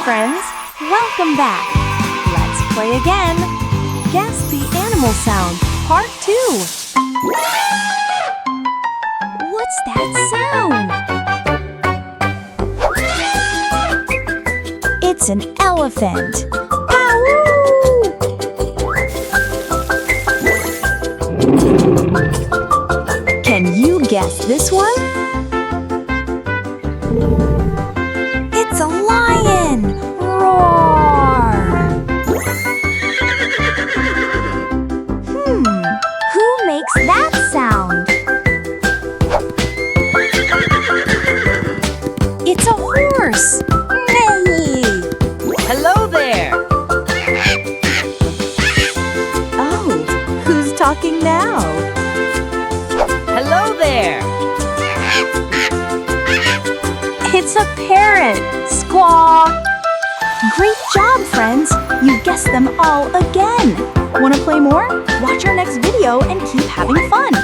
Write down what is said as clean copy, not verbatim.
friends! Welcome back! Let's play again! Guess the animal sound, part 2! What's that sound? It's an elephant! Pawoooh! Can you guess this one? It's a lion! Roar! Who makes that sound? It's a horse! Neighhh! Hello there! Oh, who's talking now? Hello there! It's a parrot! Squawk! Great job, friends! You guessed them all again! Want to play more? Watch our next video and keep having fun!